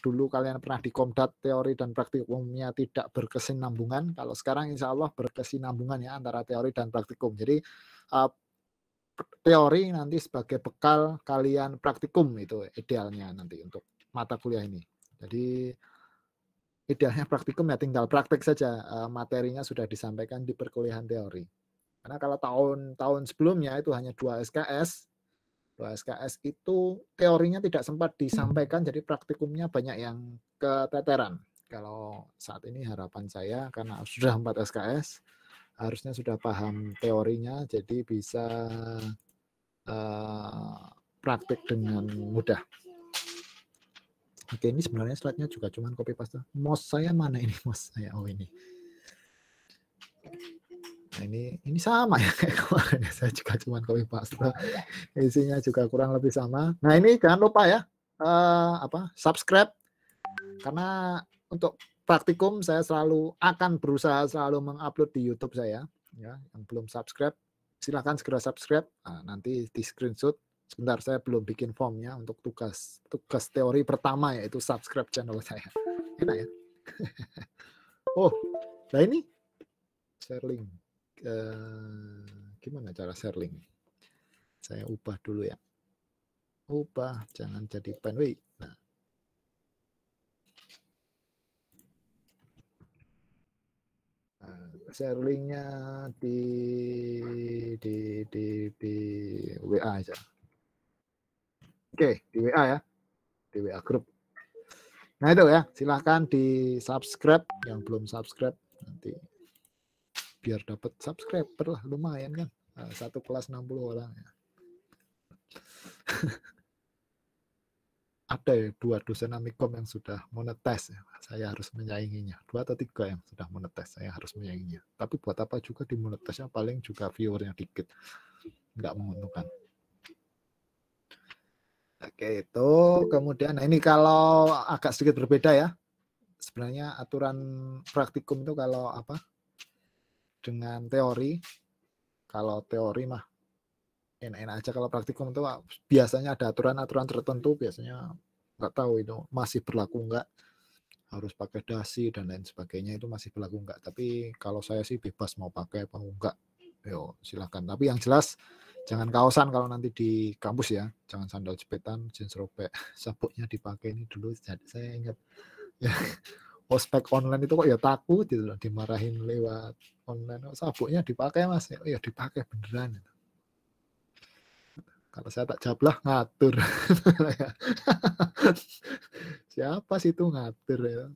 dulu kalian pernah di Komdat teori dan praktikumnya tidak berkesinambungan, kalau sekarang insya Allah berkesinambungan ya antara teori dan praktikum. Jadi teori nanti sebagai bekal kalian praktikum itu idealnya nanti untuk mata kuliah ini. Jadi idealnya praktikum ya tinggal praktek saja, materinya sudah disampaikan di perkuliahan teori. Karena kalau tahun-tahun sebelumnya itu hanya 2 SKS, 2 SKS itu teorinya tidak sempat disampaikan, jadi praktikumnya banyak yang keteteran. Kalau saat ini harapan saya karena sudah 4 SKS, harusnya sudah paham teorinya, jadi bisa praktik dengan mudah. Oke, ini sebenarnya slide-nya juga cuman copy paste. Mouse saya mana ini? Mouse saya, oh ini. Nah, ini sama ya kayak kemarin, saya juga cuman copy paste. Isinya juga kurang lebih sama. Nah, ini jangan lupa ya, subscribe, karena untuk praktikum saya akan berusaha selalu mengupload di YouTube saya. Ya, yang belum subscribe silahkan segera subscribe. Nah, nanti di screenshot. Sebentar, saya belum bikin formnya untuk tugas teori pertama, yaitu subscribe channel saya. Enak ya. Oh, nah ini share link. Gimana cara share link? Saya ubah dulu ya. Ubah, jangan jadi penway. Nah. Share linknya di WA aja. Oke, di WA ya, di WA grup. Nah itu ya, silahkan di subscribe yang belum subscribe, nanti biar dapat subscriber lah, lumayan kan, 1 kelas 60 orang ya. Ada ya 2 dosen Amikom yang sudah monetis ya. Saya harus menyainginya. 2 atau 3 yang sudah monetis, saya harus menyainginya. Tapi buat apa juga di monetisnya, paling juga viewernya dikit, nggak menguntungkan. Oke, itu kemudian, nah ini kalau agak sedikit berbeda ya. Sebenarnya aturan praktikum itu kalau dengan teori, kalau teori mah enak-enak aja, kalau praktikum itu biasanya ada aturan-aturan tertentu, biasanya nggak tahu itu masih berlaku nggak, harus pakai dasi dan lain sebagainya, itu masih berlaku nggak. Tapi kalau saya sih bebas mau pakai apa enggak, yo silakan. Tapi yang jelas jangan kaosan kalau nanti di kampus ya, jangan sandal jepitan, jeans robek, sabuknya dipakai. Ini dulu saya ingat ya, ospek online itu kok ya takut gitu loh, dimarahin lewat online. Sabuknya dipakai mas, ya dipakai beneran. Kalau saya tak jablah ngatur. Siapa sih itu ngatur ya?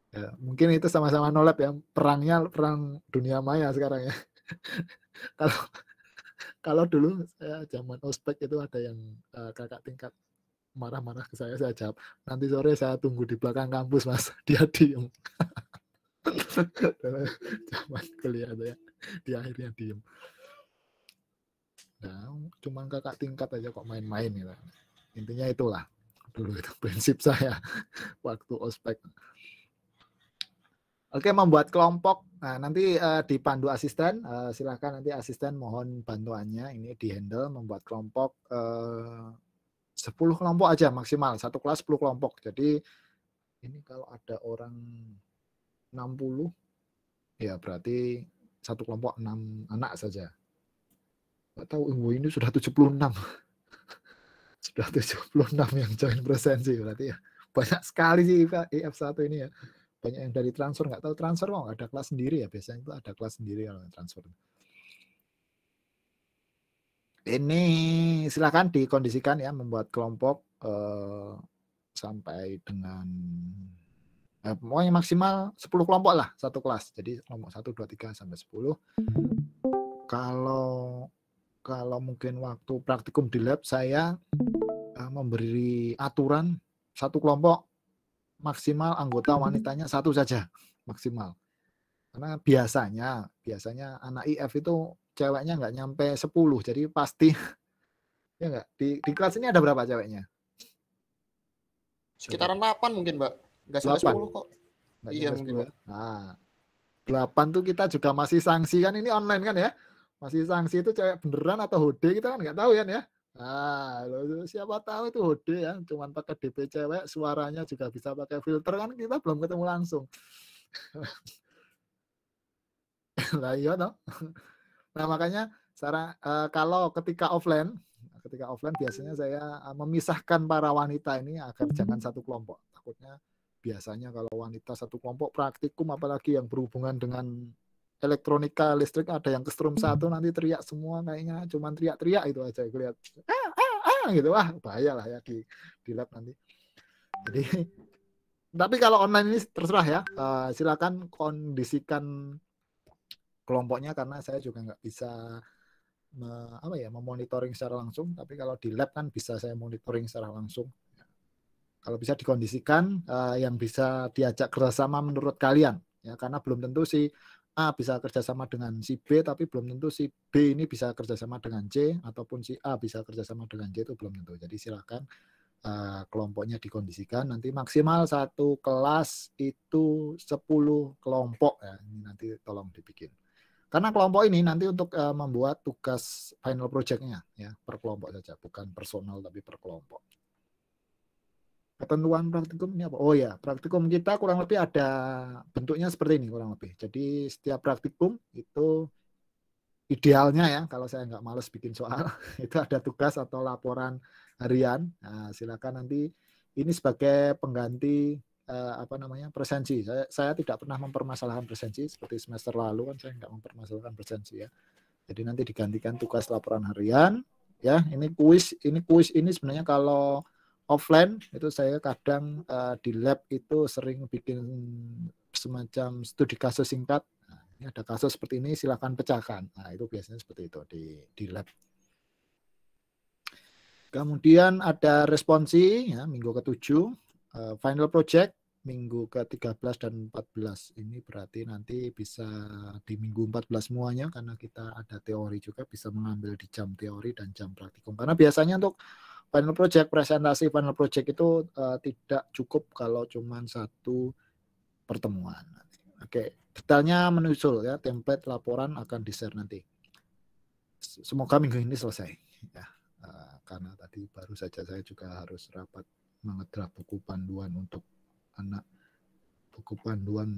Ya, mungkin itu sama-sama nolep ya, perang dunia maya sekarang ya. Kalau dulu saya zaman ospek itu ada yang kakak tingkat marah-marah ke saya jawab, nanti sore saya tunggu di belakang kampus mas, dia diem. Zaman kuliah ya, dia akhirnya diem. Nah, cuman kakak tingkat aja kok main-main gitu. Intinya itulah dulu itu prinsip saya waktu ospek. Oke, membuat kelompok. Nah, nanti dipandu asisten. Silahkan nanti asisten mohon bantuannya. Ini di handle membuat kelompok 10 kelompok aja maksimal. Satu kelas 10 kelompok. Jadi ini kalau ada orang 60, ya berarti satu kelompok 6 anak saja. Nggak tahu, ini sudah 76. Sudah 76 yang join presensi. Berarti ya banyak sekali sih IF1 ini ya. Banyak yang dari transfer, nggak tahu transfer kok ada kelas sendiri ya, biasanya itu ada kelas sendiri kalau transfer. Ini silakan dikondisikan ya, membuat kelompok sampai dengan pokoknya maksimal 10 kelompok lah satu kelas, jadi kelompok 1, 2, 3 sampai 10. Kalau mungkin waktu praktikum di lab saya memberi aturan satu kelompok maksimal anggota wanitanya 1 saja maksimal. Karena biasanya anak IF itu ceweknya nggak nyampe 10, jadi pasti ya nggak. Di kelas ini ada berapa ceweknya? Sekitaran 8 mungkin, Mbak. Nggak sampai 10 kok. Nggak iya mungkin, Mbak. Nah, 8 tuh kita juga masih sanksi kan, ini online kan ya. Masih sanksi itu cewek beneran atau hode kita kan nggak tahu ya. Siapa tahu itu HD ya, cuman pakai DP cewek, suaranya juga bisa pakai filter kan kita belum ketemu langsung. Lah iya toh. Nah, makanya kalau ketika offline biasanya saya memisahkan para wanita ini agar jangan satu kelompok. Takutnya biasanya kalau wanita satu kelompok praktikum apalagi yang berhubungan dengan elektronika listrik ada yang kesetrum satu nanti teriak semua kayaknya cuman teriak-teriak itu aja lihat gitu bahaya lah ya di lab nanti. Jadi tapi kalau online ini terserah ya, silakan kondisikan kelompoknya karena saya juga nggak bisa memonitoring secara langsung, tapi kalau di lab kan bisa saya monitoring secara langsung. Kalau bisa dikondisikan yang bisa diajak kerjasama menurut kalian ya, karena belum tentu si A bisa kerjasama dengan si B, tapi belum tentu si B ini bisa kerjasama dengan C, ataupun si A bisa kerjasama dengan C, itu belum tentu. Jadi silakan kelompoknya dikondisikan, nanti maksimal satu kelas itu 10 kelompok ya, ini nanti tolong dibikin. Karena kelompok ini nanti untuk membuat tugas final project-nya ya, per kelompok saja, bukan personal tapi per kelompok. Ketentuan praktikum ini apa? Oh ya, praktikum kita kurang lebih ada bentuknya seperti ini kurang lebih. Jadi setiap praktikum itu idealnya ya, kalau saya nggak males bikin soal, itu ada tugas atau laporan harian. Nah, silakan nanti ini sebagai pengganti presensi. Saya tidak pernah mempermasalahkan presensi seperti semester lalu kan saya nggak mempermasalahkan presensi ya. Jadi nanti digantikan tugas laporan harian ya. Ini kuis ini sebenarnya kalau offline itu saya kadang di lab itu sering bikin semacam studi kasus singkat. Nah, ini ada kasus seperti ini silakan pecahkan. Nah, itu biasanya seperti itu di lab. Kemudian ada responsi ya, minggu ke-7, final project minggu ke-13 dan 14. Ini berarti nanti bisa di minggu 14 semuanya karena kita ada teori juga, bisa mengambil di jam teori dan jam praktikum. Karena biasanya untuk final project, presentasi final project itu tidak cukup kalau cuma satu pertemuan. Oke, detailnya menyusul ya, template laporan akan di-share nanti. Semoga minggu ini selesai ya. Karena tadi baru saja saya juga harus rapat mengedrap buku panduan untuk anak, buku panduan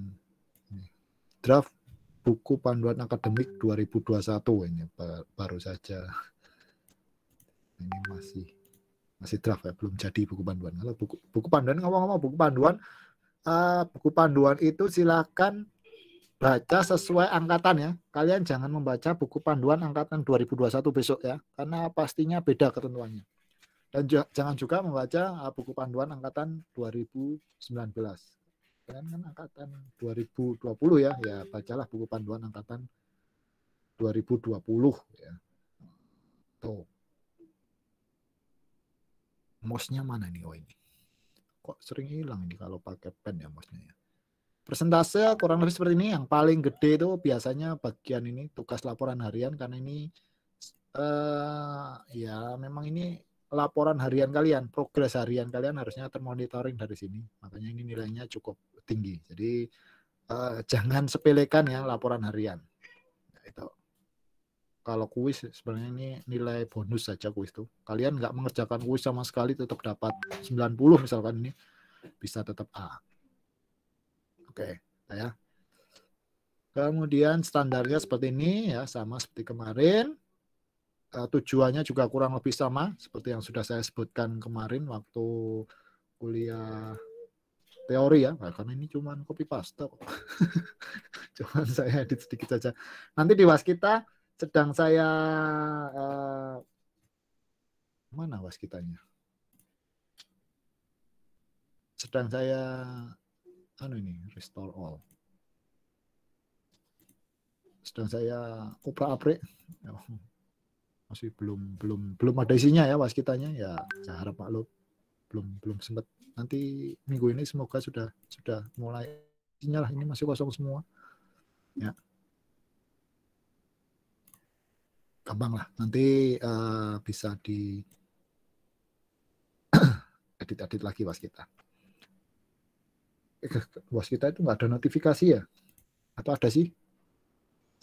draft buku panduan akademik 2021 ini baru saja, ini masih draft ya, belum jadi buku panduan. Kalau buku panduan, ngomong-ngomong buku panduan itu silakan baca sesuai angkatan ya. Kalian jangan membaca buku panduan angkatan 2021 besok ya, karena pastinya beda ketentuannya. Dan jangan juga membaca buku panduan angkatan 2019. Kalian kan angkatan 2020 ya, ya bacalah buku panduan angkatan 2020 ya. Tuh. Mouse-nya mana nih? Oh ini. Kok sering hilang ini kalau pakai pen ya mouse-nya ya. Persentase kurang lebih seperti ini. Yang paling gede itu biasanya bagian ini tugas laporan harian, karena ini ya memang ini laporan harian kalian, progres harian kalian harusnya termonitoring dari sini. Makanya ini nilainya cukup tinggi. Jadi jangan sepelekan ya laporan harian. Nah, itu. Kalau kuis sebenarnya ini nilai bonus saja kuis itu. Kalian nggak mengerjakan kuis sama sekali tetap dapat 90 misalkan, ini bisa tetap A. Oke, ya. Kemudian standarnya seperti ini ya, sama seperti kemarin. Tujuannya juga kurang lebih sama seperti yang sudah saya sebutkan kemarin waktu kuliah teori ya. Nah, karena ini cuma copy paste. Cuman saya edit sedikit saja. Nanti di waskita sedang saya mana waskitanya? Sedang saya restore all. Sedang saya opera-aprik. Masih belum ada isinya ya waskitanya ya, saya harap maklum belum sempat. Nanti minggu ini semoga sudah mulai isinya lah, ini masih kosong semua ya, gampang lah nanti bisa di edit lagi waskita. Waskita itu nggak ada notifikasi ya, atau ada sih?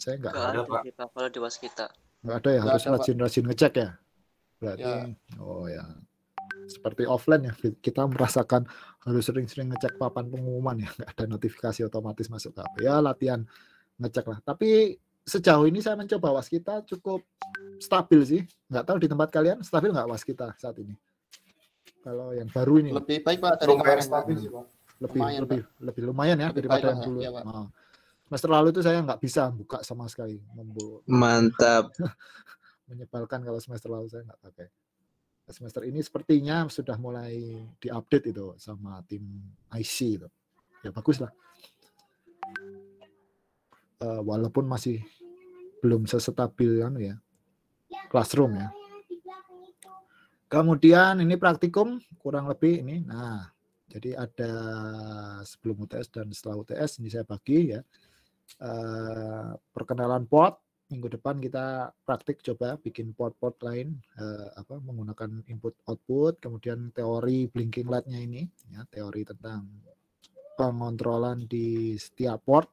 Saya nggak ada Pak kalau di waskita. Nggak ada ya, harus rajin ngecek ya. Berarti, oh ya, seperti offline ya, kita merasakan harus sering-sering ngecek papan pengumuman ya, nggak ada notifikasi otomatis masuk ke HP. Ya latihan ngecek lah. Tapi sejauh ini saya mencoba Waskita cukup stabil sih. Nggak tahu di tempat kalian stabil nggak Waskita saat ini? Kalau yang baru ini Lebih baik Pak dari Lumayan kemarin. stabil sih, Pak. lebih lumayan ya Lebih daripada baik yang lah, dulu. ya, Pak. Nah, semester lalu itu saya nggak bisa buka sama sekali. Mantap. Menyebalkan kalau semester lalu saya nggak pakai. Semester ini sepertinya sudah mulai diupdate itu sama tim IC itu. Ya bagus lah. Walaupun masih belum sestabil kan ya Classroom ya. Kemudian ini praktikum kurang lebih ini. Nah, jadi ada sebelum UTS dan setelah UTS ini saya bagi ya. Perkenalan port. Minggu depan kita praktik coba bikin port-port lain menggunakan input output, kemudian teori blinking light-nya ini ya, teori tentang pengontrolan di setiap port.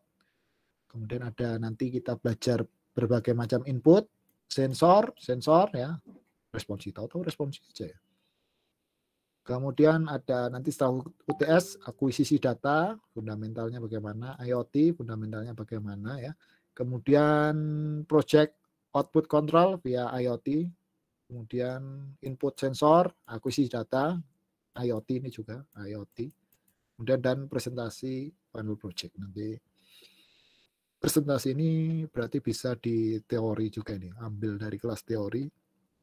Kemudian ada nanti kita belajar berbagai macam input, sensor ya, responsi tahu responsi aja ya. Kemudian ada nanti setelah UTS akuisisi data, fundamentalnya bagaimana, IoT fundamentalnya bagaimana ya. Kemudian project output control via IoT, kemudian input sensor, akuisisi data, IoT ini juga IoT, kemudian dan presentasi final project. Nanti presentasi ini berarti bisa di teori juga ini, ambil dari kelas teori,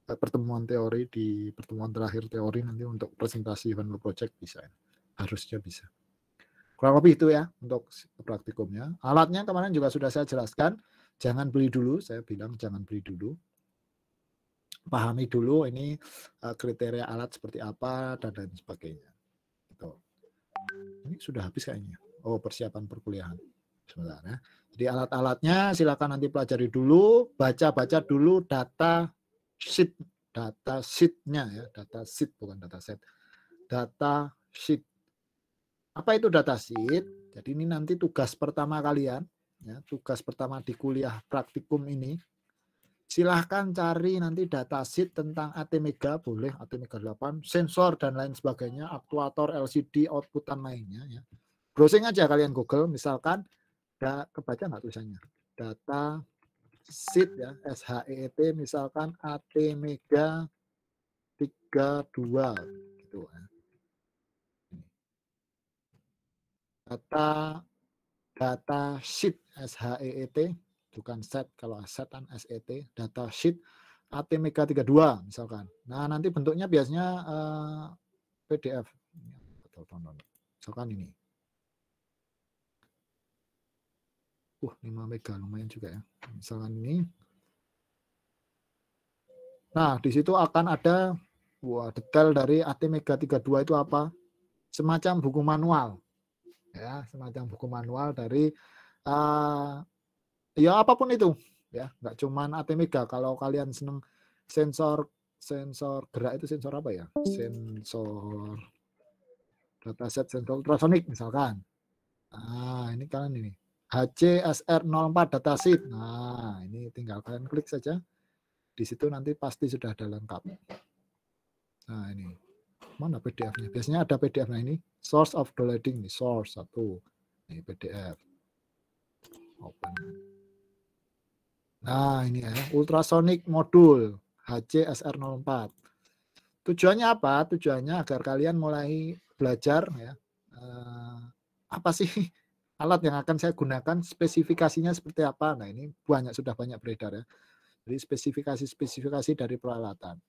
pertemuan teori di pertemuan terakhir teori nanti untuk presentasi final project bisa, harusnya bisa. Kurang lebih itu ya untuk praktikumnya. Alatnya kemarin juga sudah saya jelaskan. Jangan beli dulu. Saya bilang jangan beli dulu. Pahami dulu ini kriteria alat seperti apa dan lain sebagainya. Gitu. Ini sudah habis kayaknya. Oh, persiapan perkuliahan. Sebentar ya. Jadi alat-alatnya silakan nanti pelajari dulu. Baca-baca dulu data sheet-nya ya. Data sheet bukan data set. Data sheet. Apa itu data sheet? Jadi ini nanti tugas pertama kalian, ya, tugas pertama di kuliah praktikum ini. Silahkan cari nanti data sheet tentang ATmega, boleh ATmega 8, sensor dan lain sebagainya, aktuator, LCD, outputan lainnya. Ya. Browsing aja kalian Google, misalkan, kebaca nggak tulisannya? Data sheet ya, SHEET, misalkan ATmega 32, gitu ya. Data sheet SHEET bukan set, kalau set kan SET, data sheet ATmega 32 misalkan. Nah, nanti bentuknya biasanya PDF. Misalkan ini. 5 mega lumayan juga ya. Misalkan ini. Nah, di situ akan ada detail dari ATmega 32 itu apa? Semacam buku manual. Ya, semacam buku manual dari ya apapun itu ya, nggak cuman ATmega. Kalau kalian seneng sensor gerak itu sensor apa ya, sensor dataset sensor ultrasonic misalkan. Nah, ini kalian ini HCSR04 dataset. Nah, ini tinggal kalian klik saja di situ, nanti pasti sudah ada lengkap. Nah, ini mana PDF-nya? Biasanya ada PDF. Nah, ini source of downloading nih, source 1. Ini PDF. Open. Nah, ini ya, ultrasonic modul HCSR04. Tujuannya apa? Tujuannya agar kalian mulai belajar ya. Apa sih alat yang akan saya gunakan, spesifikasinya seperti apa. Nah, ini sudah banyak beredar ya. Jadi spesifikasi dari peralatan.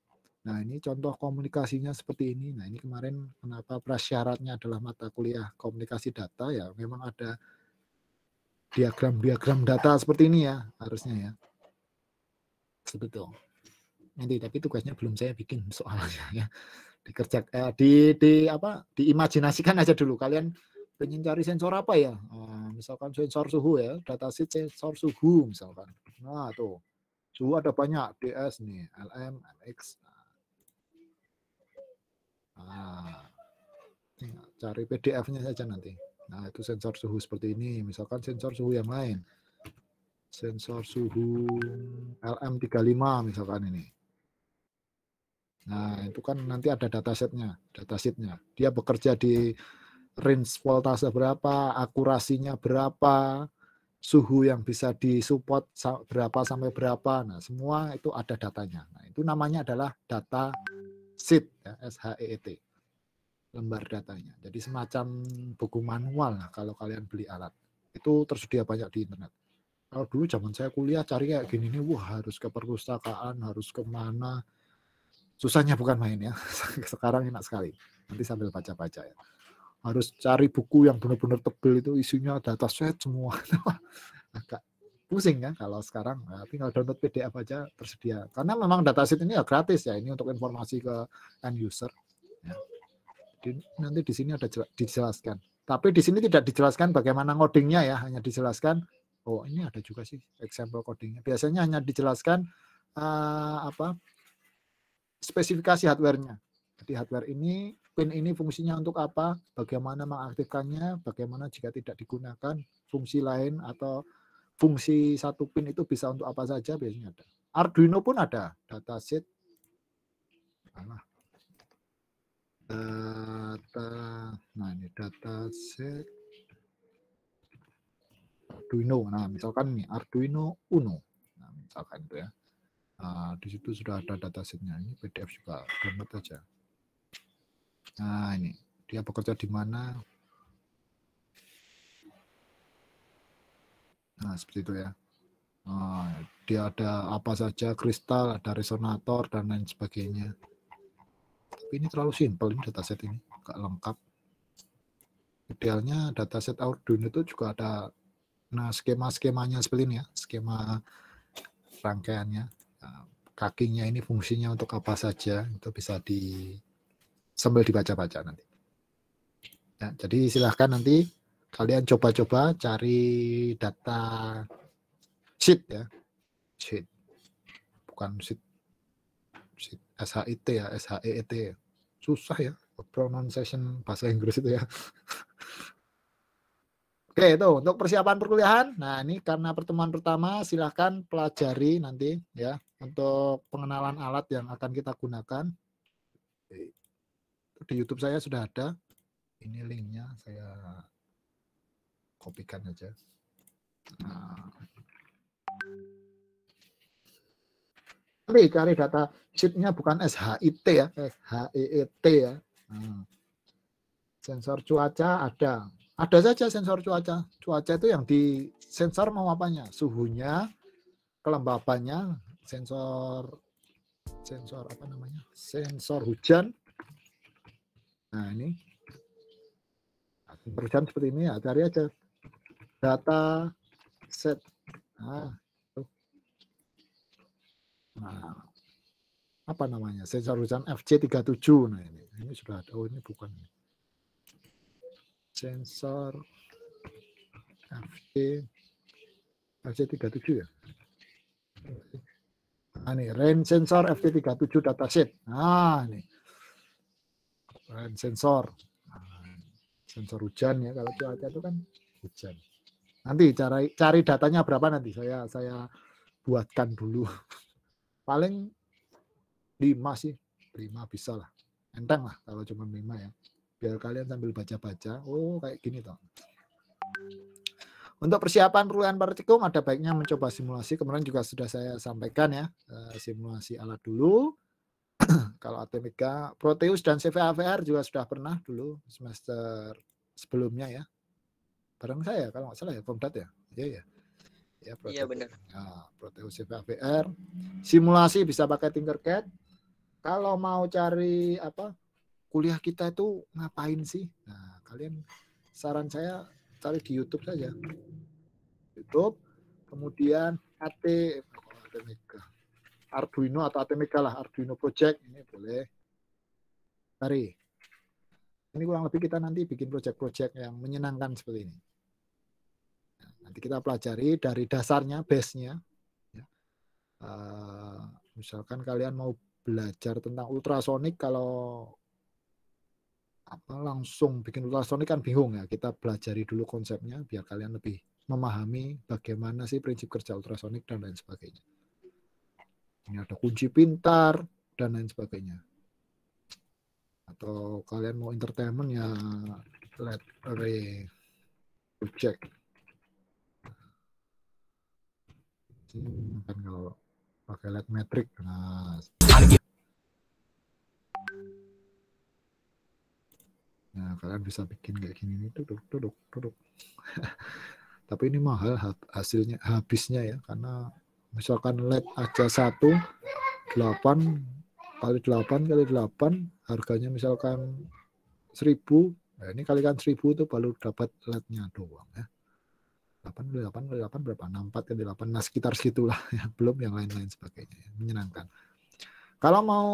Nah, ini contoh komunikasinya seperti ini. Nah, ini kemarin kenapa prasyaratnya adalah mata kuliah komunikasi data ya. Memang ada diagram data seperti ini ya, harusnya ya. Sebetul. Nanti tapi tugasnya belum saya bikin soalnya ya. Diimajinasikan aja dulu. Kalian pengen cari sensor apa ya? Misalkan sensor suhu ya, dataset sensor suhu misalkan. Nah, tuh. Suhu ada banyak, DS nih, LM, MX. Nah, cari PDF-nya saja nanti. Nah, itu sensor suhu seperti ini. Misalkan sensor suhu yang lain. Sensor suhu LM35 misalkan ini. Nah, itu kan nanti ada datasheetnya. Dia bekerja di range voltase berapa, akurasinya berapa, suhu yang bisa disupport berapa sampai berapa. Nah, semua itu ada datanya. Nah, itu namanya adalah data sheet, ya, SHEET, lembar datanya. Jadi semacam buku manual lah kalau kalian beli alat. Itu tersedia banyak di internet. Kalau dulu zaman saya kuliah cari kayak gini nih, wah harus ke perpustakaan, harus kemana. Susahnya bukan main ya. Sekarang enak sekali. Nanti sambil baca-baca ya. Harus cari buku yang benar-benar tebal itu isinya dataset semua. Agak pusing ya kalau sekarang. Nah, tinggal download PDF aja tersedia. Karena memang dataset ini ya gratis ya. Ini untuk informasi ke end user. Ya. Nanti di sini ada dijelaskan. Tapi di sini tidak dijelaskan bagaimana ngodingnya ya. Hanya dijelaskan, oh ini ada juga sih example codingnya. Biasanya hanya dijelaskan spesifikasi hardware-nya. Jadi hardware ini, pin ini fungsinya untuk apa, bagaimana mengaktifkannya, bagaimana jika tidak digunakan, fungsi lain atau fungsi satu pin itu bisa untuk apa saja biasanya ada. Arduino pun ada, datasheet. Nah ini datasheet Arduino. Nah misalkan ini Arduino Uno. Nah misalkan itu ya. Nah, di situ sudah ada datasheetnya. Ini PDF juga, download aja. Nah, ini dia bekerja di mana. Nah, seperti itu ya. Nah, dia ada apa saja, kristal, ada resonator, dan lain sebagainya. Tapi ini terlalu simpel, ini dataset ini. Nggak lengkap. Idealnya dataset Arduino itu juga ada skema-skemanya seperti ini ya. Skema rangkaiannya. Nah, kakinya ini fungsinya untuk apa saja, itu bisa sambil dibaca-baca nanti. Ya, jadi silahkan nanti kalian coba-coba cari data sheet ya, sheet, bukan sheet SHIT ya, SHEET. Susah ya pronunciation bahasa Inggris itu ya. Oke, itu untuk persiapan perkuliahan. Nah, ini karena pertemuan pertama, silahkan pelajari nanti ya untuk pengenalan alat yang akan kita gunakan. Di YouTube saya sudah ada. Ini linknya saya kopikan aja. Nah. Cari data sheet-nya bukan SHIT ya, SHEET ya. Nah. Sensor cuaca ada. Ada saja sensor cuaca. Cuaca itu yang di sensor mau apanya? Suhunya, kelembabannya, sensor apa namanya? Sensor hujan. Nah, ini. Sensor hujan seperti ini ya, cari aja. Data set. Nah, apa namanya? Sensor hujan FC37. Nah, ini sudah ada. Oh, ini bukan. Sensor FC37 ya. Nah, ini range sensor FC37 datasheet. Nah, ini range sensor. Nah, sensor hujan ya, kalau cuaca itu kan hujan. Nanti cari datanya berapa nanti saya buatkan dulu. Paling 5 sih. 5 bisa lah. Enteng lah kalau cuma 5 ya. Biar kalian sambil baca-baca, oh kayak gini toh. Untuk persiapan perkuliahan praktikum ada baiknya mencoba simulasi. Kemarin juga sudah saya sampaikan ya, simulasi alat dulu. Kalau ATMega, Proteus dan CVAVR juga sudah pernah dulu semester sebelumnya ya. Bareng saya kalau nggak salah ya, Pomdat ya. Iya ya. Ya, Proteus. Iya benar. Nah, Proteus CVAVR. Simulasi bisa pakai Tinkercad. Kalau mau cari kuliah kita itu ngapain sih? Nah, kalian saran saya cari di YouTube saja. YouTube, kemudian ATMega. Arduino atau ATMega lah, Arduino Project ini boleh cari. Ini kurang lebih kita nanti bikin project-project yang menyenangkan seperti ini. Nah, nanti kita pelajari dari dasarnya, base-nya. Ya. Misalkan kalian mau belajar tentang ultrasonik, kalau langsung bikin ultrasonik kan bingung ya. Kita pelajari dulu konsepnya biar kalian lebih memahami bagaimana sih prinsip kerja ultrasonik dan lain sebagainya. Ini ada kunci pintar dan lain sebagainya. Atau kalian mau entertainment ya LED array project. Kan kalau pakai LED metric, nah kalian bisa bikin kayak gini nih, duduk. Tapi ini mahal hasilnya, habisnya ya, karena misalkan LED aja 8 kali 8 harganya misalkan 1.000, nah ini kalikan 1.000 itu baru dapat LED-nya doang ya. 8 kali 8 berapa? 64 kali 8, nah sekitar segitulah ya, belum yang lain-lain sebagainya ya. Menyenangkan. Kalau mau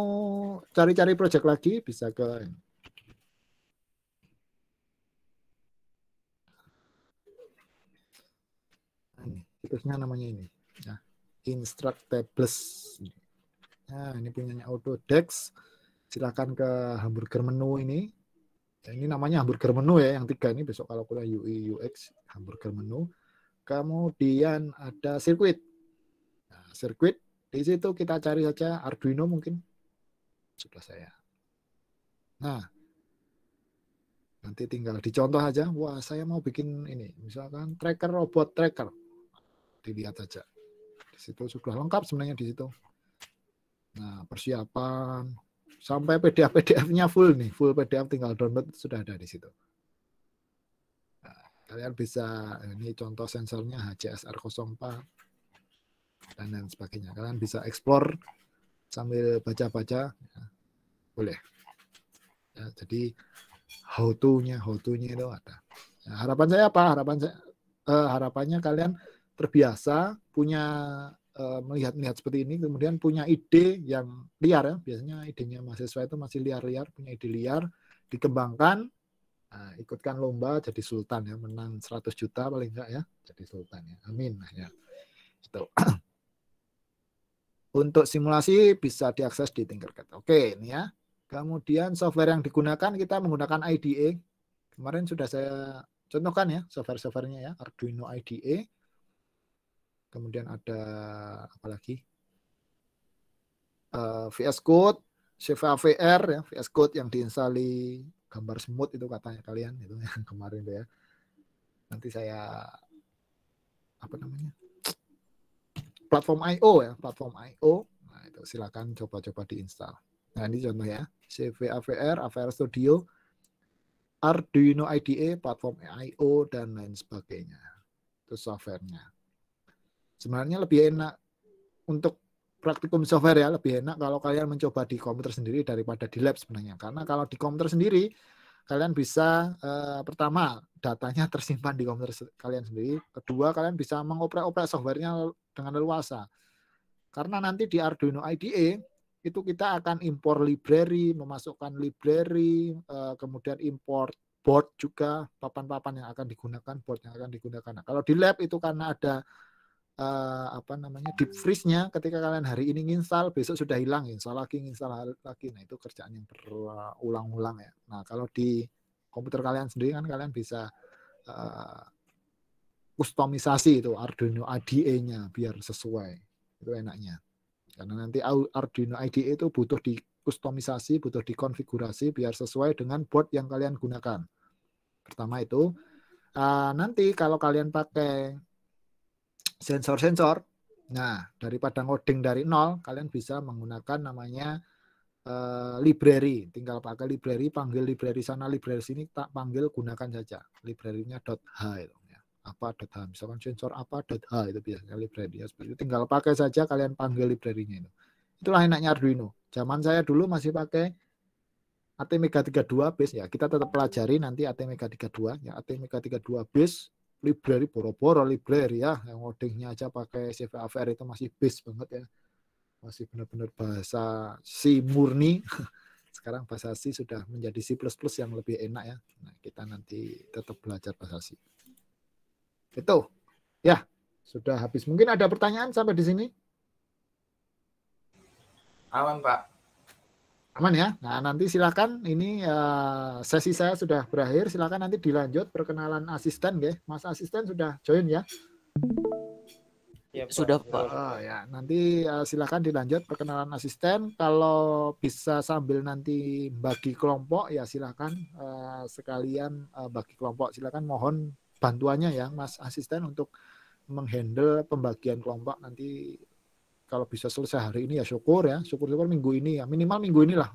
cari-cari project lagi bisa ke ini, situsnya namanya ini ya, Instructables. Nah, ini punyanya Autodesk. Silakan ke hamburger menu ini. Ya, ini namanya hamburger menu ya, yang 3 ini besok kalau kuliah UI UX hamburger menu. Kemudian ada sirkuit. Nah, sirkuit di situ kita cari saja Arduino mungkin. Sudah saya. Nah, nanti tinggal dicontoh aja. Wah, saya mau bikin ini, misalkan tracker, robot tracker. Dilihat saja. Di situ sudah lengkap sebenarnya di situ. Nah, persiapan sampai PDF-nya full nih, full PDF tinggal download sudah ada di situ. Nah, kalian bisa, ini contoh sensornya HCSR04 dan lain sebagainya. Kalian bisa explore sambil baca-baca, ya, boleh. Ya, jadi how to-nya itu ada. Nah, harapan saya apa? Harapannya kalian terbiasa punya melihat-lihat seperti ini, kemudian punya ide yang liar ya. Biasanya idenya mahasiswa itu masih liar-liar, punya ide liar, dikembangkan, ikutkan lomba jadi sultan ya, menang 100 juta paling enggak ya, jadi sultan ya. Amin ya. Itu. Untuk simulasi bisa diakses di Tinkercad. Oke, ini ya. Kemudian software yang digunakan, kita menggunakan IDE. Kemarin sudah saya contohkan ya, software-softwarenya ya, Arduino IDE. Kemudian ada apa lagi? VS Code, CVAVR ya, VS Code yang diinstalli gambar semut itu katanya kalian, itu yang kemarin ya. Nanti saya apa namanya? Platform IO ya, platform IO. Nah, itu silakan coba-coba diinstal. Nah, ini contoh ya, CVAVR, AVR Studio, Arduino IDE, platform IO dan lain sebagainya. Itu softwarenya. Sebenarnya lebih enak untuk praktikum software ya, lebih enak kalau kalian mencoba di komputer sendiri daripada di lab sebenarnya. Karena kalau di komputer sendiri, kalian bisa pertama, datanya tersimpan di komputer kalian sendiri. Kedua, kalian bisa mengoprek-oprek softwarenya dengan leluasa. Karena nanti di Arduino IDE, itu kita akan impor library, memasukkan library, kemudian import board juga, papan-papan yang akan digunakan, board yang akan digunakan. Nah, kalau di lab itu karena ada deep freeze-nya, ketika kalian hari ini nginstal, besok sudah hilang, nginstal lagi. Nah, itu kerjaan yang berulang-ulang ya. Nah, kalau di komputer kalian sendiri kan kalian bisa kustomisasi itu Arduino IDE-nya biar sesuai. Itu enaknya. Karena nanti Arduino IDE itu butuh dikustomisasi, butuh dikonfigurasi biar sesuai dengan board yang kalian gunakan. Pertama itu, nanti kalau kalian pakai sensor-sensor, nah daripada ngoding dari nol, kalian bisa menggunakan namanya library. Tinggal pakai library, panggil library sana, library sini, tak panggil, gunakan saja. Library-nya .h itu ya. Apa .h, misalkan sensor apa .h itu biasanya library ya. Seperti itu tinggal pakai saja, kalian panggil library-nya itu. Itulah enaknya Arduino. Zaman saya dulu masih pakai ATmega32 base ya. Kita tetap pelajari nanti ATmega32 ya. ATmega32 base library, boro-boro library ya, yang ngodingnya aja pakai CVAVR itu masih base banget ya, masih benar-benar bahasa C murni. Sekarang bahasa C sudah menjadi C++ yang lebih enak ya. Nah, kita nanti tetap belajar bahasa C. Itu ya, sudah habis. Mungkin ada pertanyaan sampai di sini? Aman, Pak. Aman ya. Nah, nanti silakan, ini sesi saya sudah berakhir, silakan nanti dilanjut perkenalan asisten ya. Mas asisten sudah join ya. Ya, Pak. Sudah, Pak. Oh, ya, nanti silakan dilanjut perkenalan asisten. Kalau bisa sambil nanti bagi kelompok ya silakan sekalian bagi kelompok. Silakan mohon bantuannya ya Mas asisten untuk menghandle pembagian kelompok nanti. Kalau bisa selesai hari ini ya syukur ya, syukur-syukur minggu ini ya, minimal minggu inilah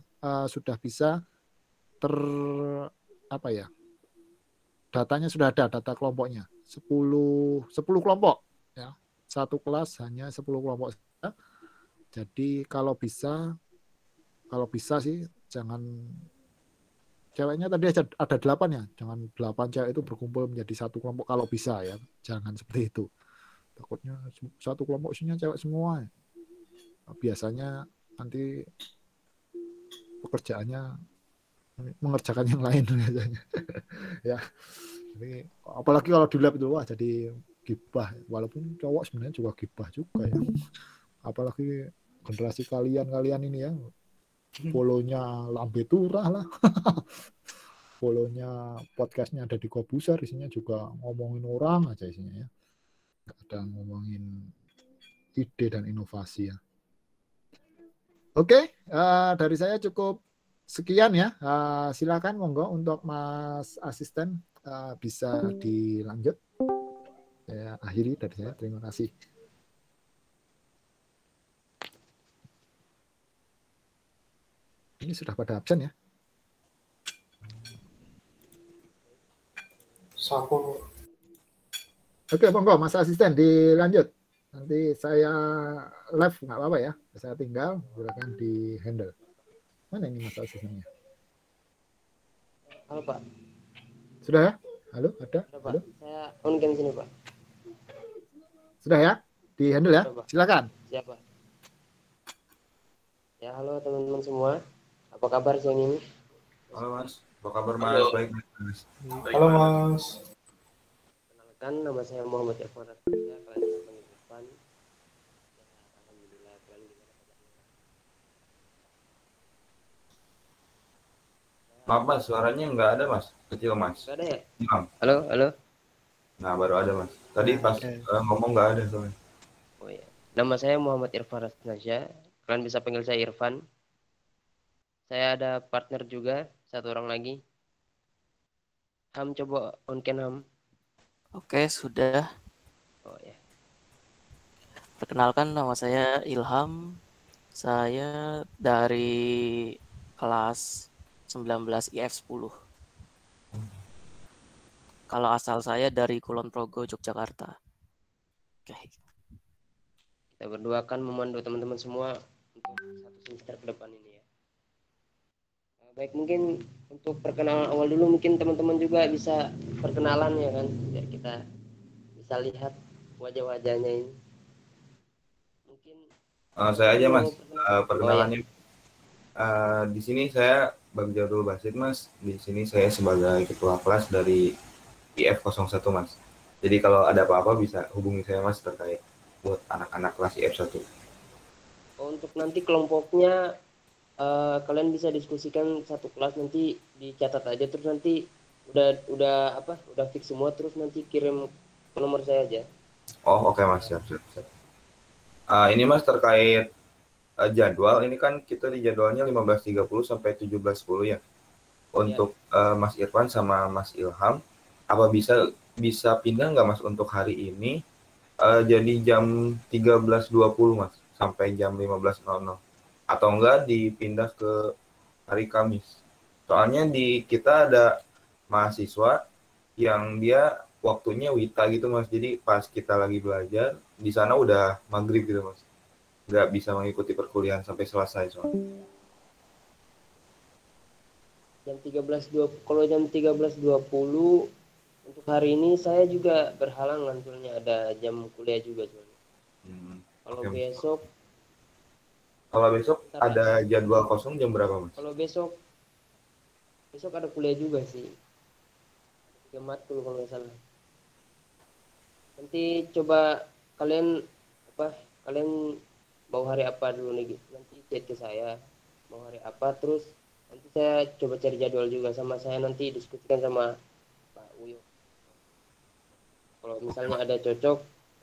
sudah bisa apa ya, datanya sudah ada, data kelompoknya 10 kelompok ya, satu kelas hanya 10 kelompok saja. Jadi kalau bisa sih jangan, ceweknya tadi ada 8 ya, jangan 8 cewek itu berkumpul menjadi satu kelompok kalau bisa ya, jangan seperti itu, takutnya satu kelompok isinya cewek semua ya. Biasanya nanti pekerjaannya mengerjakan yang lain biasanya ya. Jadi apalagi kalau di lab itu wah jadi gibah, walaupun cowok sebenarnya juga gibah juga ya, apalagi generasi kalian ini ya, follow-nya Lambe Turah lah follow-nya podcastnya ada di Kobuser, isinya juga ngomongin orang aja isinya ya, nggak ada ngomongin ide dan inovasi ya. Oke, dari saya cukup sekian ya. Silakan monggo untuk Mas asisten bisa dilanjut. Saya akhiri dari saya. Terima kasih. Ini sudah pada absen ya? Sapu. Oke, monggo Mas asisten dilanjut. Nanti saya live nggak apa-apa ya. Saya tinggal, silakan di handle. Mana ini Mas asistennya? Halo Pak. Sudah ya? Halo, ada? Halo, Pak. Halo? Saya on cam sini Pak. Sudah ya? Di handle ya? Sudah, Pak. Silakan. Siapa? Ya halo teman-teman semua. Apa kabar siang ini? Halo Mas, apa kabar Mas? Baik Mas. Halo Mas. Kenalkan nama saya Muhammad Irfan Rasya. Kalian bisa panggil Irfan. Ya, alhamdulillah kalian gimana kabarnya? Maaf Mas, suaranya nggak ada Mas, kecil Mas. Gak ada ya? Hilang. Halo, halo. Nah baru ada Mas. Tadi pas ngomong nggak ada soalnya. Oh ya. Nama saya Muhammad Irfan Rasya. Kalian bisa panggil saya Irfan. Saya ada partner juga, satu orang lagi. Ham, coba on cam Ham. Oke, sudah. Oh ya. Perkenalkan, nama saya Ilham. Saya dari kelas 19 IF 10. Kalau asal saya dari Kulon Progo, Yogyakarta. Oke. Kita berdua akan memandu teman-teman semua untuk satu semester ke depan ini ya. Baik, mungkin untuk perkenalan awal dulu mungkin teman-teman juga bisa perkenalan ya kan, biar kita bisa lihat wajah-wajahnya ini. Mungkin Saya aja Mas, Oh, perkenalannya. ya. Di sini saya Bagjarul Basit Mas. Di sini saya sebagai ketua kelas dari IF 01 Mas. Jadi kalau ada apa-apa bisa hubungi saya Mas terkait buat anak-anak kelas IF 1. Untuk nanti kelompoknya kalian bisa diskusikan satu kelas, nanti dicatat aja, terus nanti udah fix semua, terus nanti kirim ke nomor saya aja. Oh oke Mas, siap. Ini Mas terkait jadwal, ini kan kita di jadwalnya 15.30 sampai 17.10 ya. Untuk Mas Irfan sama Mas Ilham, apa bisa pindah nggak Mas untuk hari ini jadi jam 13.20 Mas sampai jam 15.00, atau enggak dipindah ke hari Kamis? Soalnya di kita ada mahasiswa yang dia waktunya wita gitu Mas, jadi pas kita lagi belajar di sana udah maghrib gitu Mas, nggak bisa mengikuti perkuliahan sampai selesai soalnya. Jam 13.20, kalau jam 13.20 untuk hari ini saya juga berhalangan, soalnya ada jam kuliah juga soalnya. Kalau Oke. besok Ada jadwal kosong jam berapa Mas? kalau besok ada kuliah juga sih, 3 matkul kalau nggak salah. Nanti coba kalian mau hari apa dulu nih, nanti chat ke saya mau hari apa, terus nanti saya coba cari jadwal juga, sama saya nanti diskusikan sama Pak Uyo. Kalau misalnya ada cocok,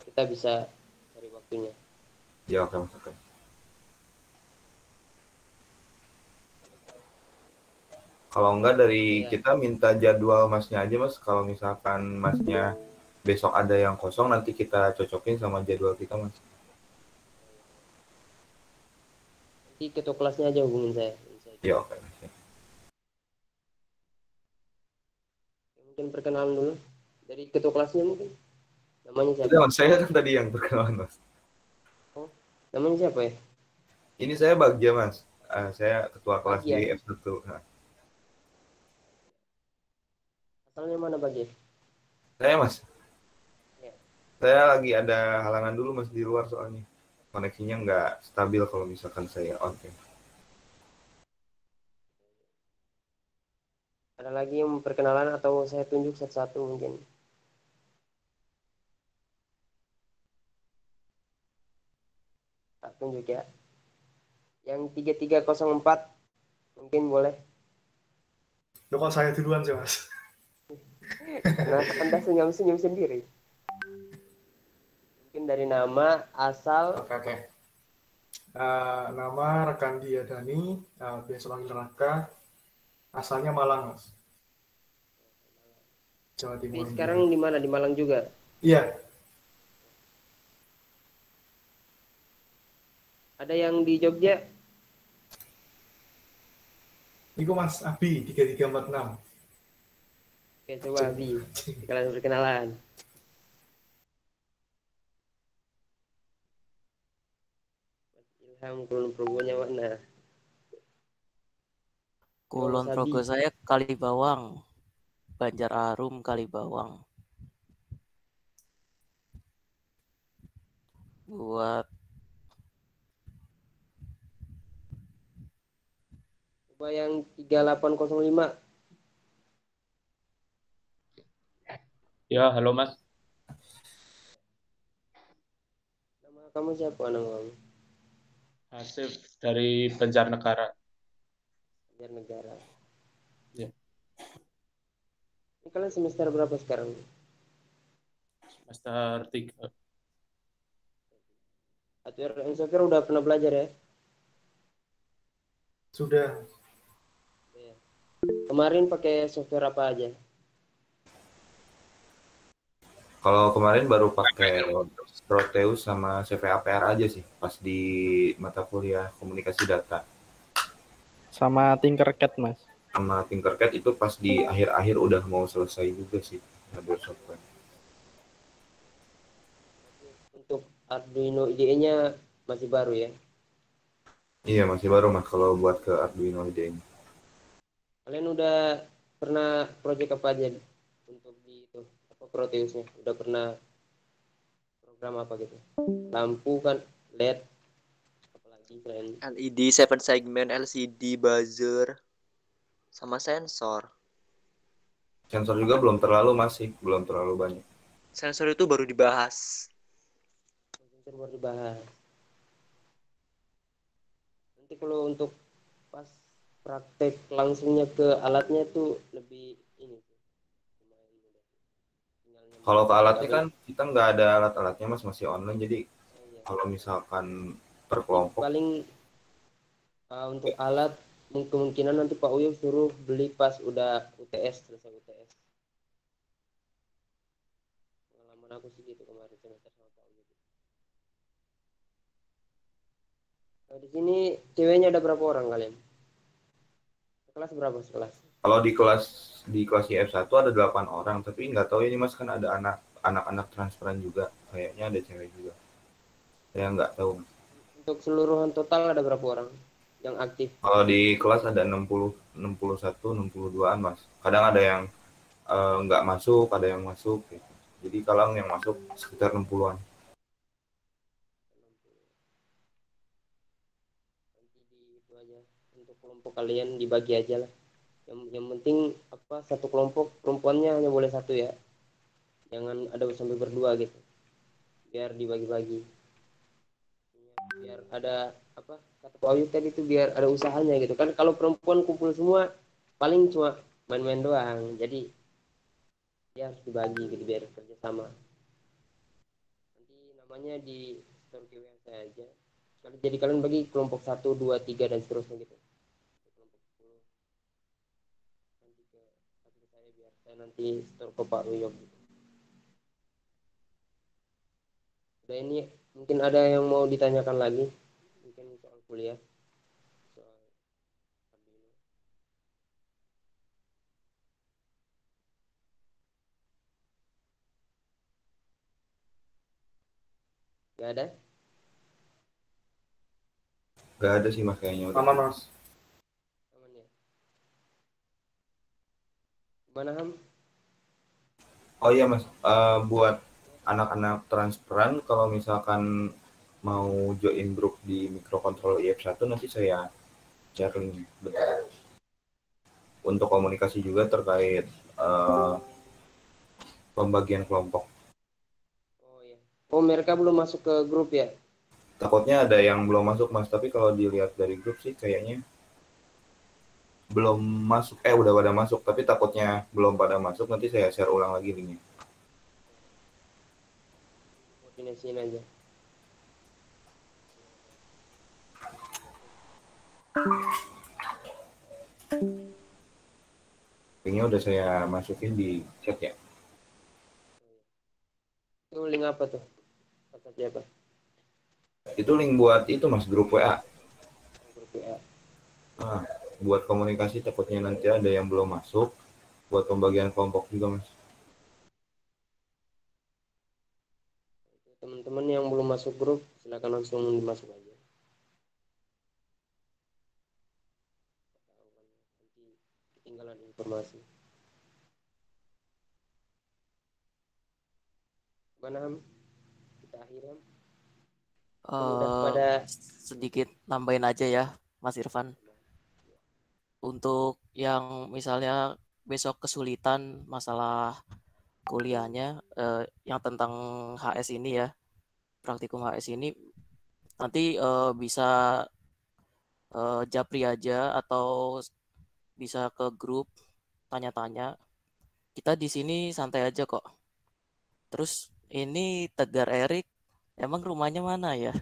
kita bisa cari waktunya. Ya oke Mas. Oke. Kalau enggak dari Ya. kita minta jadwal Masnya aja Mas. Kalau misalkan Masnya besok ada yang kosong, nanti kita cocokin sama jadwal kita Mas. Nanti ketua kelasnya aja hubungin saya. Ya oke. Mungkin perkenalan dulu dari ketua kelasnya mungkin. Namanya siapa? Udah Mas, saya kan tadi yang perkenalan Mas. Namanya siapa ya? Ini saya Bagja Mas. Saya ketua kelas Bagja. di F1. Nah, Asalnya mana Bagi? saya Mas. Ya. Saya lagi ada halangan dulu Mas di luar soalnya. Koneksinya nggak stabil kalau misalkan saya on cam. Ada lagi yang perkenalan atau saya tunjuk satu-satu mungkin? Tak tunjuk ya. Yang 3304 mungkin boleh. Loh, kok saya duluan sih, Mas? Karena Anda senyum-senyum sendiri. Mungkin dari nama, asal. Oke. Nama rekan dia Dani, biasa panggil Raka, asalnya Malang, Mas. Jawa Tapi Timur. sekarang di mana? Di Malang juga. Iya, Ada yang di Jogja? itu Mas Abi 3346. Oke, coba Abi. Kalian perkenalan. Mas Ilham Kulon Progonya mana? Kulon Sabi. Progo saya Kalibawang. Banjar Arum Kalibawang. Buat Coba yang 3805. Ya, halo Mas. Nama kamu siapa? Nama kamu? Hasif dari Banjarnegara. Biar negara. Ya. Ini kalian semester berapa sekarang? Semester 3. Atau yang software udah pernah belajar ya? Sudah. Kemarin pakai software apa aja? Kalau kemarin baru pakai Proteus sama CVAPR aja sih pas di mata kuliah komunikasi data. Sama Tinkercad, Mas. Sama Tinkercad itu pas di akhir-akhir udah mau selesai juga sih ngambil software. Untuk Arduino IDE-nya masih baru ya? Iya masih baru Mas kalau buat ke Arduino IDE. Kalian udah pernah project apa aja untuk di itu apa Proteusnya? Udah pernah program apa gitu? Lampu kan, LED, apalagi selain LED 7 segment, LCD, buzzer, sama sensor. Sensor juga belum terlalu masih, belum terlalu banyak. Sensor itu baru dibahas. sensor baru dibahas. Nanti kalau untuk pas praktek langsungnya ke alatnya tuh lebih ini sih. Lumayan mudah. Tinggal Kalau ke alatnya nyambung. kan kita nggak ada alat-alatnya Mas, masih online. Jadi Iya. kalau misalkan per kelompok Paling untuk alat kemungkinan nanti Pak Uyo suruh beli pas udah UTS, selesai UTS. Pengalaman aku sih gitu kemarin semester sama Pak Uyo. Nah, di sini ceweknya ada berapa orang kalian? Kelas berapa sekelas? kalau di kelas IF1 ada 8 orang, tapi nggak tahu ini Mas kan ada anak-anak transferan juga, kayaknya ada cewek juga. Saya nggak tahu. Untuk keseluruhan total ada berapa orang yang aktif? Kalau di kelas ada 60, 61, 62-an Mas. Kadang ada yang nggak masuk, ada yang masuk. Gitu. Jadi kalau yang masuk sekitar 60-an. Nanti di itu aja untuk kelompok kalian dibagi aja lah. Yang penting apa satu kelompok perempuannya hanya boleh satu ya. Jangan ada sampai berdua gitu. Biar dibagi-bagi. Biar ada apa kata Pak Ayu tadi itu biar ada usahanya gitu kan. Kalau perempuan kumpul semua paling cuma main-main doang. Jadi ya harus dibagi gitu biar kerjasama. Nanti namanya di story WA saya aja. Jadi kalian bagi kelompok 1, 2, 3 dan seterusnya gitu. Kelompok 10 nanti ke saya biar saya nanti store ke Pak Uyok gitu. Udah ini mungkin ada yang mau ditanyakan lagi mungkin soal kuliah. Gak ada? Gak ada sih mas kayaknya. Aman mas. Aman ya. Gimana Ham? Oh iya mas, buat anak-anak transferan kalau misalkan mau join grup di Microcontrol IF1 nanti saya share link bentar. Untuk komunikasi juga terkait pembagian kelompok. Oh iya. Oh mereka belum masuk ke grup ya? Takutnya ada yang belum masuk mas, tapi kalau dilihat dari grup sih kayaknya belum masuk. Udah pada masuk, tapi takutnya belum pada masuk, nanti saya share ulang lagi linknya. Koordinasiin aja. Linknya udah saya masukin di chat ya. Itu link apa tuh? Kata siapa? Itu link buat itu mas, grup WA. Grup WA. Nah, buat komunikasi takutnya nanti ada yang belum masuk, buat pembagian kelompok juga mas. Teman-teman yang belum masuk grup silakan langsung masuk aja. Nanti ketinggalan informasi. Mana Ham? Kita akhiran. Udah pada sedikit nambahin aja ya Mas Irfan. Untuk yang misalnya besok kesulitan masalah kuliahnya yang tentang HS ini ya, praktikum HS ini nanti bisa japri aja atau bisa ke grup tanya-tanya. Kita di sini santai aja kok. Terus ini Tegar Erik, emang rumahnya mana ya?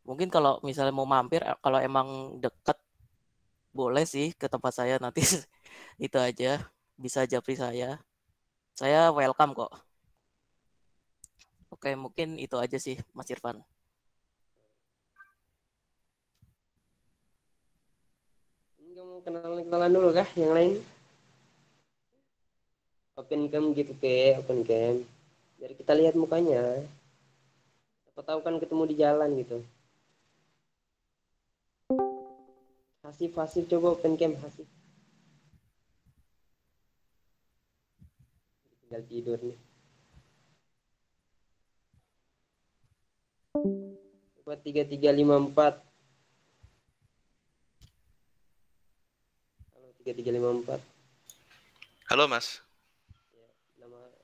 Mungkin kalau misalnya mau mampir, kalau emang dekat boleh sih ke tempat saya nanti itu aja bisa japri saya. Saya welcome kok. Oke, mungkin itu aja sih Mas Irfan. Enggak mau kenalan dulu kah yang lain? Open cam gitu ke, open cam. Jadi kita lihat mukanya. Siapa tahu kan ketemu di jalan gitu. Hasif coba open cam Hasif. Tinggal tidur nih. Coba 3354. Halo 3354. Halo Mas. Ya,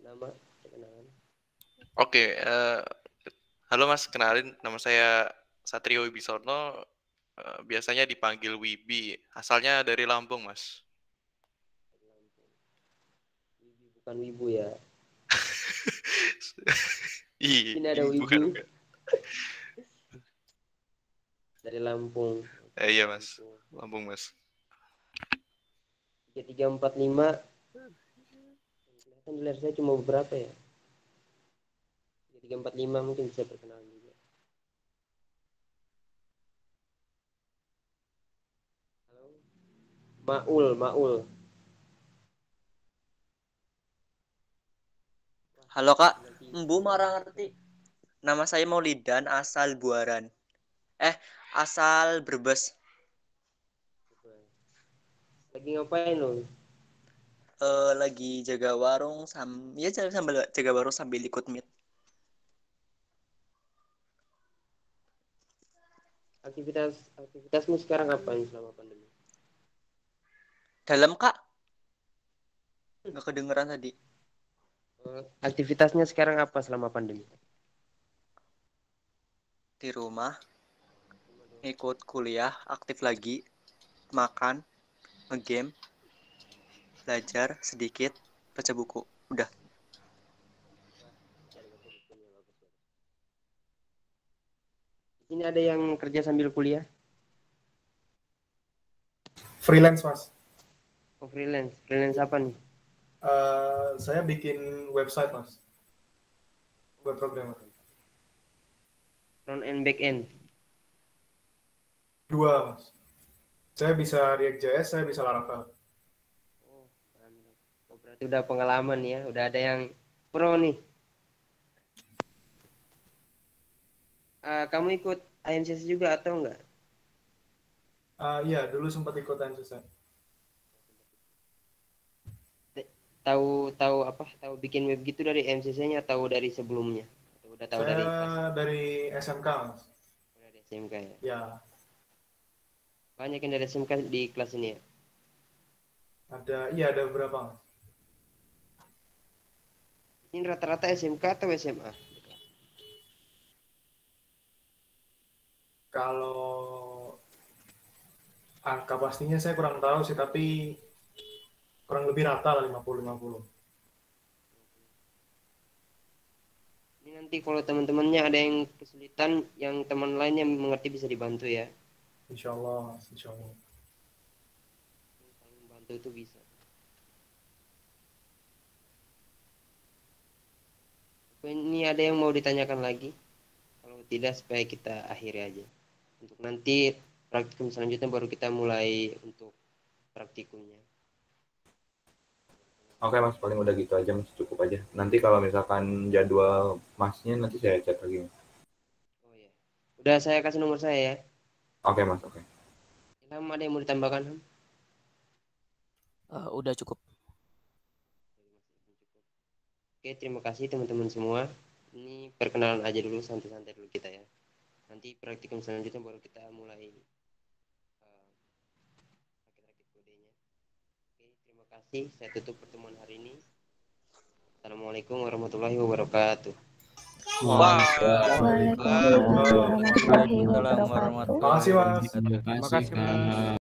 nama perkenalan. Oke, halo Mas, kenalin nama saya Satrio Wibisono, biasanya dipanggil Wibi, asalnya dari Lampung Mas. Wibi bukan Wibu ya. Ini ada Wibu. bukan. Dari Lampung. Iya Mas, Lampung Mas. 3345. Kelihatan di layar saya cuma beberapa ya. 3345 mungkin bisa perkenalan juga. Halo. Maul. Halo Kak, Mbu marah ngerti. Nama saya Maulidan, asal Buaran. Asal Brebes. Lagi ngapain lo? Lagi jaga warung sambil jaga warung sambil ikut meet. Aktivitasmu sekarang apa selama pandemi? Dalam Kak? Nggak kedengeran tadi. Aktivitasnya sekarang apa selama pandemi? Di rumah, ikut kuliah, aktif lagi, makan, nge-game, belajar sedikit, baca buku. Udah. Ini ada yang kerja sambil kuliah? Freelance, Mas. Oh, freelance. Freelance apa nih? Saya bikin website, Mas. Web programmer. Front end, back end. Dua, Mas. Saya bisa React.js, saya bisa Laravel. Oh, berarti udah pengalaman ya, udah ada yang pro nih. Kamu ikut IMCC juga atau enggak? Iya, dulu sempat ikut IMCC. Tahu apa? Tahu bikin web gitu dari IMCC-nya atau dari sebelumnya? Atau udah tahu dari dari SMK, Mas. Dari SMK ya? Ya. Banyak yang dari SMK di kelas ini ya? Ada beberapa, Mas. Ini rata-rata SMK atau SMA? Kalau angka pastinya saya kurang tahu sih, tapi kurang lebih rata lah 50-50. Ini nanti kalau teman-temannya ada yang kesulitan, yang teman lainnya mengerti bisa dibantu ya. Insya Allah, insya Allah. Kalau membantu itu bisa. Ini ada yang mau ditanyakan lagi? Kalau tidak, supaya kita akhiri aja. Untuk nanti praktikum selanjutnya baru kita mulai untuk praktikumnya. Oke Mas, paling udah gitu aja Mas, cukup aja. Nanti kalau misalkan jadwal Masnya nanti saya chat lagi. Oh ya. Udah saya kasih nomor saya ya. Oke Mas, oke. Ilham, ada yang mau ditambahkan, Ham? Udah cukup. Oke, terima kasih teman-teman semua. Ini perkenalan aja dulu, santai-santai dulu kita ya. Nanti praktikum selanjutnya baru kita mulai rakit-rakit kodenya. Oke, terima kasih. Saya tutup pertemuan hari ini. Assalamualaikum warahmatullahi wabarakatuh. Waalaikumsalam warahmatullahi wabarakatuh. Terima kasih, Mas. Terima kasih, Mas.